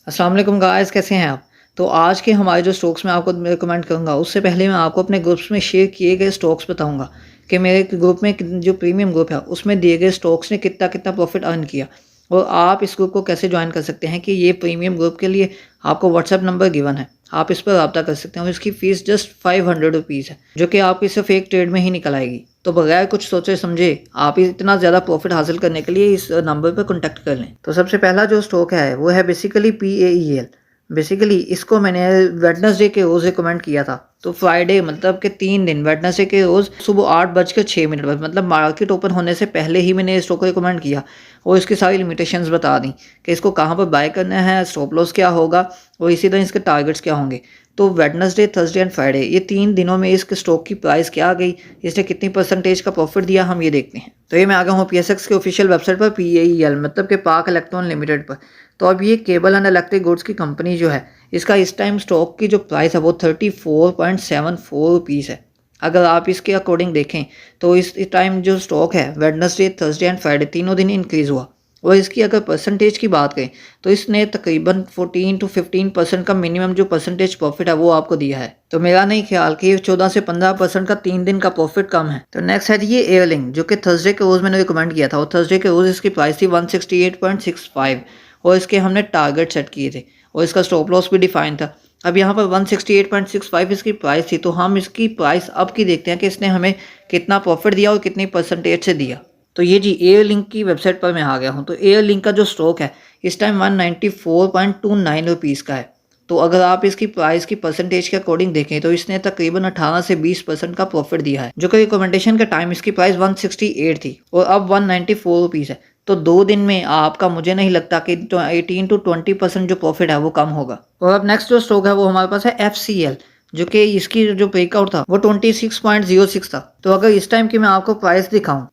अस्सलाम वालेकुम गाइस, कैसे हैं आप। तो आज के हमारे जो स्टॉक्स मैं आपको रिकमेंड करूंगा उससे पहले मैं आपको अपने ग्रुप्स में शेयर किए गए स्टॉक्स बताऊंगा कि मेरे ग्रुप में जो प्रीमियम ग्रुप है उसमें दिए गए स्टॉक्स ने कितना कितना प्रॉफिट अर्न किया और आप इस ग्रुप को कैसे ज्वाइन कर सकते हैं कि ये प्रीमियम ग्रुप के लिए आपको व्हाट्सएप नंबर गिवन है, आप इस पर रब्ता कर सकते हैं और इसकी फ़ीस जस्ट 500 रुपीज़ है जो कि आपकी सिर्फ एक ट्रेड में ही निकल आएगी। तो बगैर कुछ सोचे समझे आप इतना ज़्यादा प्रॉफिट हासिल करने के लिए इस नंबर पर कॉन्टैक्ट कर लें। तो सबसे पहला जो स्टॉक है वो है बेसिकली PAEL। बेसिकली इसको मैंने वेडनेसडे के रोज़ रिकमेंड किया था। तो फ्राइडे मतलब कि 3 दिन वेडनेसडे के रोज़ सुबह 8:06 पर मतलब मार्केट ओपन होने से पहले ही मैंने स्टॉक को रिकमेंड किया और इसकी सारी लिमिटेशंस बता दी कि इसको कहाँ पर बाय करना है, स्टॉप लॉस क्या होगा और इसी तरह इसके टारगेट्स क्या होंगे। तो वेडनेसडे, थर्सडे एंड फ्राइडे ये 3 दिनों में इसके स्टॉक की प्राइस क्या आ गई, इसने कितनी परसेंटेज का प्रॉफिट दिया, हम ये देखते हैं। तो ये मैं आ गया हूँ PSX के ऑफिशियल वेबसाइट पर, PAEL मतलब कि पाक इलेक्ट्रॉन लिमिटेड पर। तो अब ये केबल एंड इलेक्ट्रिक गुड्स की कंपनी जो है इसका इस टाइम स्टॉक की जो प्राइस है वो 34.74 रुपीज़ है। अगर आप इसके अकॉर्डिंग देखें तो इस टाइम जो स्टॉक है वेडनेसडे, थर्सडे एंड फ्राइडे तीनों दिन इंक्रीज़ हुआ और इसकी अगर परसेंटेज की बात करें तो इसने तकरीबन 14 to 15% का मिनिमम जो परसेंटेज प्रॉफिट है वो आपको दिया है। तो मेरा नहीं ख्याल कि 14 से 15% का 3 दिन का प्रॉफिट कम है। तो नेक्स्ट है ये एयरलिंक जो कि थर्सडे के रोज़ मैंने रिकमेंड किया था और थर्सडे के रोज़ इसकी प्राइस थी 168.65 और इसके हमने टारगेट सेट किए थे और इसका स्टॉप लॉस भी डिफाइन था। अब यहाँ पर 168.65 इसकी प्राइस थी, तो हम इसकी प्राइस अब की देखते हैं कि इसने हमें कितना प्रॉफिट दिया और कितनी परसेंटेज से दिया। तो ये जी एयर लिंक की वेबसाइट पर मैं आ गया हूँ। तो एयर लिंक का जो स्टॉक है इस टाइम 194.29 रुपीज़ का है। तो अगर आप इसकी प्राइस की परसेंटेज के अकॉर्डिंग देखें तो इसने तकरीबन 18 से 20% का प्रॉफिट दिया है, जो कि रिकमेंडेशन के टाइम इसकी प्राइस 168 थी और अब 194 रुपीज़ है। तो 2 दिन में आपका मुझे नहीं लगता कि 18 to 20% जो प्रॉफिट है वो कम होगा। और अब नेक्स्ट जो स्टॉक है वो हमारे पास है FCL, जो कि इसकी जो ब्रेकआउट था वो 26.06 था। तो अगर इस टाइम की मैं आपको प्राइस दिखाऊं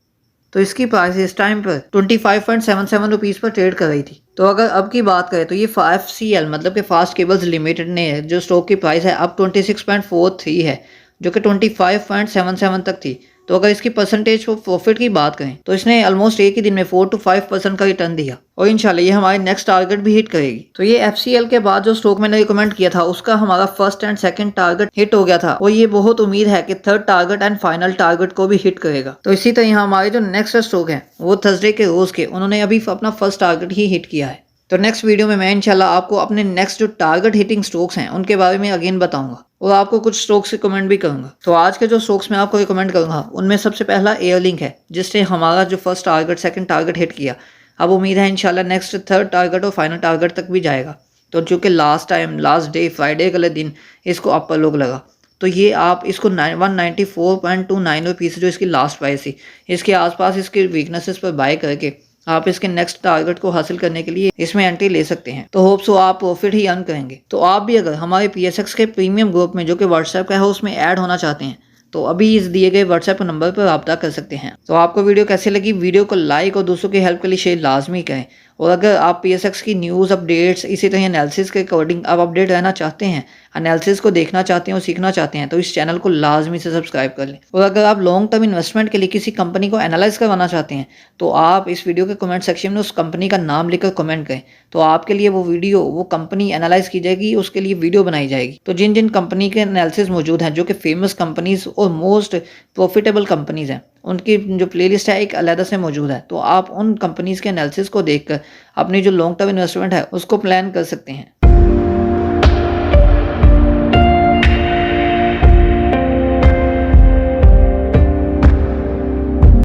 तो इसकी प्राइस इस टाइम पर 25.77 रुपीज़ पर ट्रेड कर रही थी। तो अगर अब की बात करें तो ये FCL मतलब कि फास्ट केबल्स लिमिटेड ने जो स्टॉक की प्राइस है अब 26.43 है, जो कि 25.77 तक थी। तो अगर इसकी परसेंटेज को प्रॉफिट की बात करें तो इसने ऑलमोस्ट एक ही दिन में 4 to 5% का रिटर्न दिया और इंशाल्लाह ये हमारे नेक्स्ट टारगेट भी हिट करेगी। तो ये FCL के बाद जो स्टॉक मैंने रिकमेंड किया था उसका हमारा first and second target hit हो गया था और ये बहुत उम्मीद है कि third target and final target को भी हिट करेगा। तो इसी तरह हमारे जो नेक्स्ट स्टॉक है वो थर्सडे के रोज के उन्होंने अभी अपना फर्स्ट टारगेट ही हिट किया है। तो नेक्स्ट वीडियो में मैं इंशाल्लाह आपको अपने नेक्स्ट जो टारगेट हिटिंग स्टॉक्स हैं उनके बारे में अगेन बताऊंगा और आपको कुछ स्टॉक्स रिकमेंड भी करूंगा। तो आज के जो स्टॉक्स मैं आपको रिकमेंड करूंगा उनमें सबसे पहला एयरलिंक है, जिससे हमारा जो first target second target hit किया। अब उम्मीद है इंशाल्लाह नेक्स्ट थर्ड टारगेट और फाइनल टारगेट तक भी जाएगा। तो जो कि लास्ट डे फ्राइडे वाले दिन इसको अपर लोग लगा, तो ये आप इसको 194.29 रुपीज़ जो इसकी लास्ट प्राइस थी इसके आसपास इसके वीकनेसेस पर बाय करके आप इसके नेक्स्ट टारगेट को हासिल करने के लिए इसमें एंट्री ले सकते हैं। तो होप सो आप प्रॉफिट ही अर्न करेंगे। तो आप भी अगर हमारे PSX के प्रीमियम ग्रुप में जो कि व्हाट्सएप का है उसमें ऐड होना चाहते हैं तो अभी इस दिए गए व्हाट्सएप नंबर पर रब्ता कर सकते हैं। तो आपको वीडियो कैसी लगी, वीडियो को लाइक और दूसरों की हेल्प के लिए शेयर लाजमी करें। और अगर आप PSX की न्यूज़ अपडेट्स इसी तरह एनालिसिस के अकॉर्डिंग आप अपडेट रहना चाहते हैं, एनालिसिस को देखना चाहते हैं और सीखना चाहते हैं तो इस चैनल को लाजमी से सब्सक्राइब कर लें। और अगर आप लॉन्ग टर्म इन्वेस्टमेंट के लिए किसी कंपनी को एनालाइज करवाना चाहते हैं तो आप इस वीडियो के कमेंट सेक्शन में उस कंपनी का नाम लिखकर कमेंट करें, तो आपके लिए वो कंपनी एनालाइज की जाएगी, उसके लिए वीडियो बनाई जाएगी। तो जिन जिन कंपनी के एनालिसिस मौजूद हैं जो कि फेमस कंपनीज और मोस्ट प्रॉफिटेबल कंपनीज हैं उनकी जो प्लेलिस्ट है एक अलग से मौजूद है। तो आप उन कंपनीज के एनालिसिस को देखकर अपनी जो लॉन्ग टर्म इन्वेस्टमेंट है उसको प्लान कर सकते हैं।